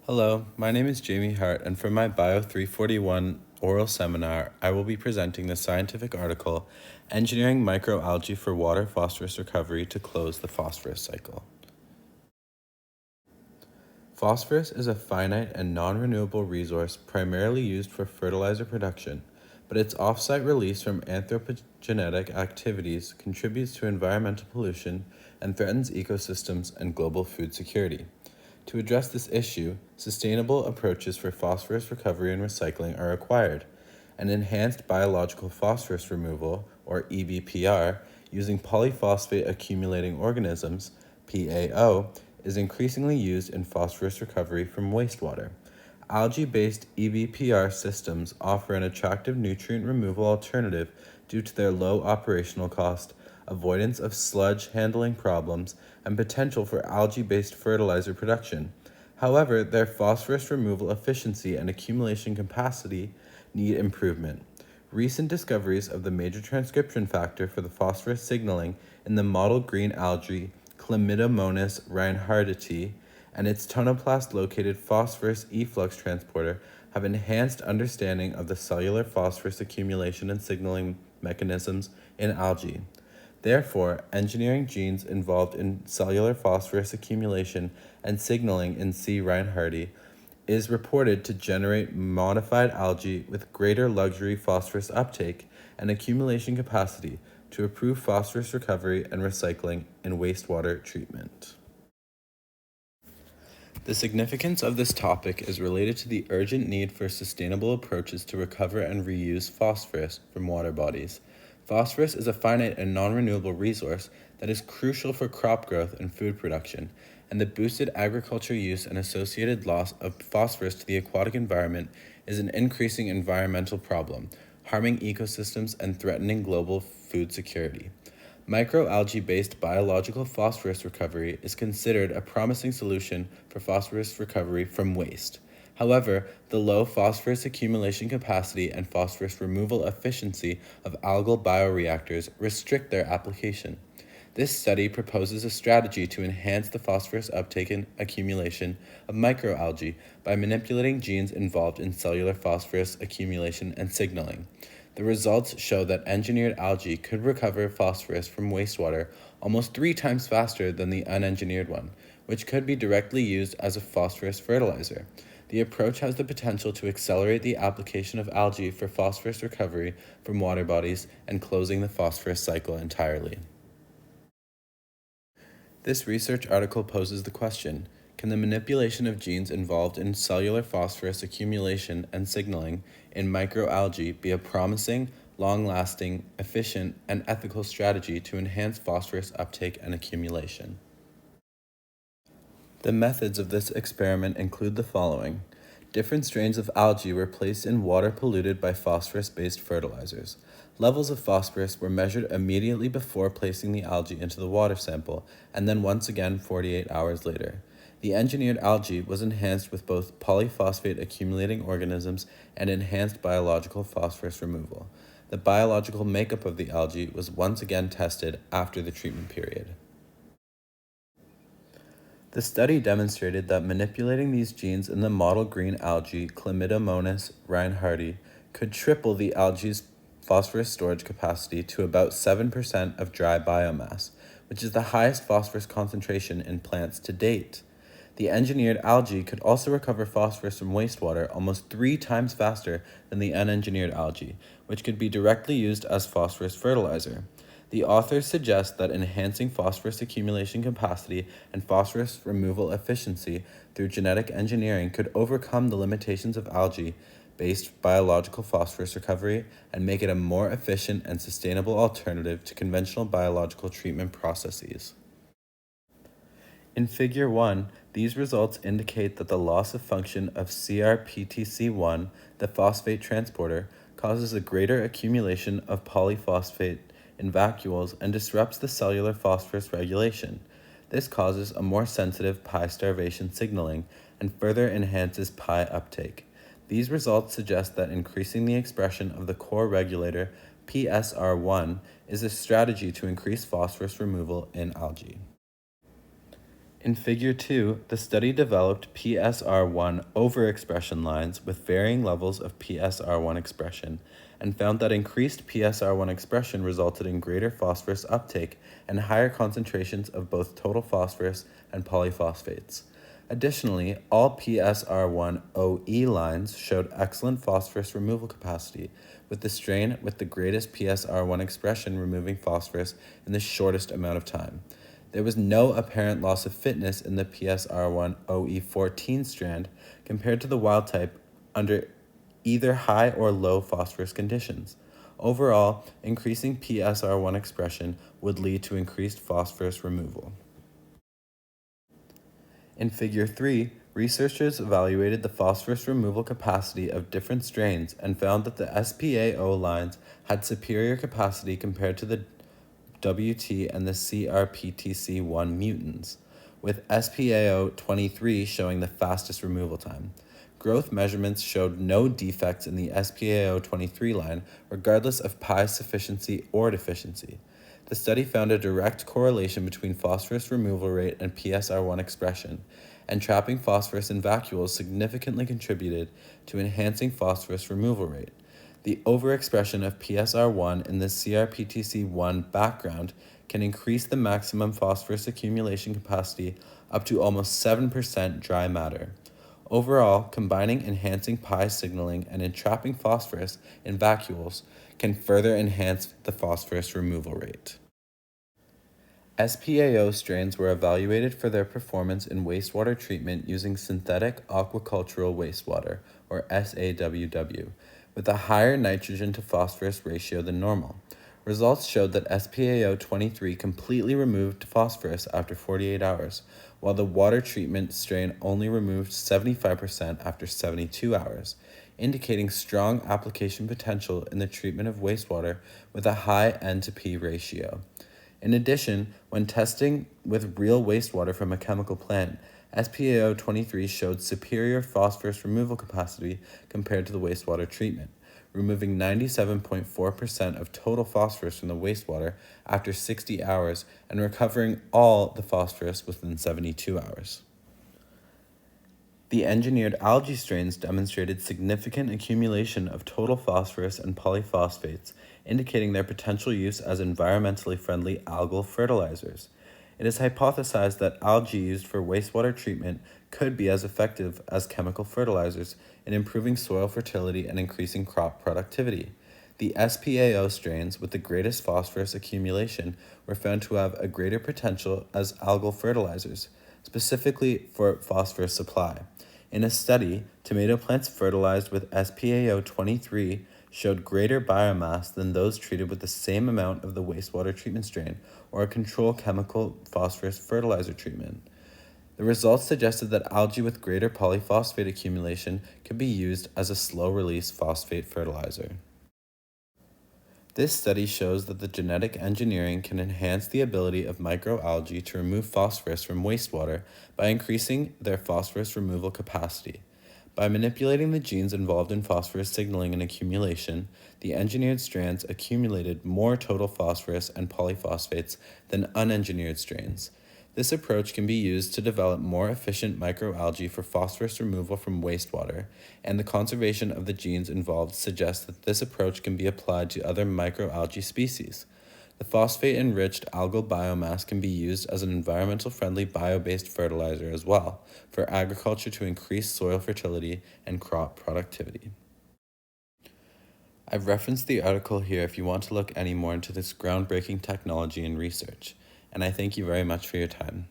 Hello, my name is Jamie Hart, and for my BIOL341 oral seminar, I will be presenting the scientific article, Engineering Microalgae for Water Phosphorus Recovery to Close the Phosphorus Cycle. Phosphorus is a finite and non-renewable resource primarily used for fertilizer production, but its off-site release from anthropogenetic activities contributes to environmental pollution and threatens ecosystems and global food security. To address this issue, sustainable approaches for phosphorus recovery and recycling are required. An enhanced biological phosphorus removal, or EBPR, using polyphosphate accumulating organisms, PAO, is increasingly used in phosphorus recovery from wastewater. Algae-based EBPR systems offer an attractive nutrient removal alternative due to their low operational cost, avoidance of sludge handling problems, and potential for algae-based fertilizer production. However, their phosphorus removal efficiency and accumulation capacity need improvement. Recent discoveries of the major transcription factor for the phosphorus signaling in the mottle green algae Chlamydomonas reinhardtii and its tonoplast-located phosphorus efflux transporter have enhanced understanding of the cellular phosphorus accumulation and signaling mechanisms in algae. Therefore, engineering genes involved in cellular phosphorus accumulation and signaling in C. reinhardtii is reported to generate modified algae with greater luxury phosphorus uptake and accumulation capacity to improve phosphorus recovery and recycling in wastewater treatment. The significance of this topic is related to the urgent need for sustainable approaches to recover and reuse phosphorus from water bodies. Phosphorus is a finite and non-renewable resource that is crucial for crop growth and food production, and the boosted agriculture use and associated loss of phosphorus to the aquatic environment is an increasing environmental problem, harming ecosystems and threatening global food security. Microalgae-based biological phosphorus recovery is considered a promising solution for phosphorus recovery from waste. However, the low phosphorus accumulation capacity and phosphorus removal efficiency of algal bioreactors restrict their application. This study proposes a strategy to enhance the phosphorus uptake and accumulation of microalgae by manipulating genes involved in cellular phosphorus accumulation and signaling. The results show that engineered algae could recover phosphorus from wastewater almost 3 times faster than the unengineered one, which could be directly used as a phosphorus fertilizer. The approach has the potential to accelerate the application of algae for phosphorus recovery from water bodies and closing the phosphorus cycle entirely. This research article poses the question, can the manipulation of genes involved in cellular phosphorus accumulation and signaling in microalgae be a promising, long-lasting, efficient, and ethical strategy to enhance phosphorus uptake and accumulation? The methods of this experiment include the following. Different strains of algae were placed in water polluted by phosphorus-based fertilizers. Levels of phosphorus were measured immediately before placing the algae into the water sample, and then once again 48 hours later. The engineered algae was enhanced with both polyphosphate accumulating organisms and enhanced biological phosphorus removal. The biological makeup of the algae was once again tested after the treatment period. The study demonstrated that manipulating these genes in the mottle green algae Chlamydomonas reinhardtii could triple the algae's phosphorus storage capacity to about 7% of dry biomass, which is the highest phosphorus concentration in plants to date. The engineered algae could also recover phosphorus from wastewater almost 3 times faster than the unengineered algae, which could be directly used as phosphorus fertilizer. The authors suggest that enhancing phosphorus accumulation capacity and phosphorus removal efficiency through genetic engineering could overcome the limitations of algae-based biological phosphorus recovery and make it a more efficient and sustainable alternative to conventional biological treatment processes. In Figure 1, these results indicate that the loss of function of CRPTC1, the phosphate transporter, causes a greater accumulation of polyphosphate in vacuoles and disrupts the cellular phosphorus regulation. This causes a more sensitive pi starvation signaling and further enhances pi uptake. These results suggest that increasing the expression of the core regulator PSR1 is a strategy to increase phosphorus removal in algae. In Figure 2, the study developed PSR1 overexpression lines with varying levels of PSR1 expression and found that increased PSR1 expression resulted in greater phosphorus uptake and higher concentrations of both total phosphorus and polyphosphates. Additionally, all PSR1 OE lines showed excellent phosphorus removal capacity, with the strain with the greatest PSR1 expression removing phosphorus in the shortest amount of time. There was no apparent loss of fitness in the PSR1 OE14 strand compared to the wild type under either high or low phosphorus conditions. Overall, increasing PSR1 expression would lead to increased phosphorus removal. In Figure 3, researchers evaluated the phosphorus removal capacity of different strains and found that the SPAO lines had superior capacity compared to the WT and the CRPTC1 mutants, with SPAO 23 showing the fastest removal time. Growth measurements showed no defects in the SPAO 23 line, regardless of pi sufficiency or deficiency. The study found a direct correlation between phosphorus removal rate and PSR1 expression, and trapping phosphorus in vacuoles significantly contributed to enhancing phosphorus removal rate. The overexpression of PSR1 in the CRPTC1 background can increase the maximum phosphorus accumulation capacity up to almost 7% dry matter. Overall, combining enhancing pi signaling and entrapping phosphorus in vacuoles can further enhance the phosphorus removal rate. SPAO strains were evaluated for their performance in wastewater treatment using synthetic aquacultural wastewater, or SAWW, with a higher nitrogen to phosphorus ratio than normal. Results showed that SPAO 23 completely removed phosphorus after 48 hours, while the water treatment strain only removed 75% after 72 hours, indicating strong application potential in the treatment of wastewater with a high N to P ratio. In addition, when testing with real wastewater from a chemical plant, SPAO 23 showed superior phosphorus removal capacity compared to the wastewater treatment, removing 97.4% of total phosphorus from the wastewater after 60 hours and recovering all the phosphorus within 72 hours. The engineered algae strains demonstrated significant accumulation of total phosphorus and polyphosphates, indicating their potential use as environmentally friendly algal fertilizers. It is hypothesized that algae used for wastewater treatment could be as effective as chemical fertilizers in improving soil fertility and increasing crop productivity. The SPAO strains with the greatest phosphorus accumulation were found to have a greater potential as algal fertilizers, specifically for phosphorus supply. In a study, tomato plants fertilized with SPAO 23 showed greater biomass than those treated with the same amount of the wastewater treatment strain or a control chemical phosphorus fertilizer treatment. The results suggested that algae with greater polyphosphate accumulation could be used as a slow-release phosphate fertilizer. This study shows that the genetic engineering can enhance the ability of microalgae to remove phosphorus from wastewater by increasing their phosphorus removal capacity. By manipulating the genes involved in phosphorus signaling and accumulation, the engineered strands accumulated more total phosphorus and polyphosphates than unengineered strains. This approach can be used to develop more efficient microalgae for phosphorus removal from wastewater, and the conservation of the genes involved suggests that this approach can be applied to other microalgae species. The phosphate-enriched algal biomass can be used as an environmental-friendly bio-based fertilizer as well, for agriculture to increase soil fertility and crop productivity. I've referenced the article here if you want to look any more into this groundbreaking technology and research, and I thank you very much for your time.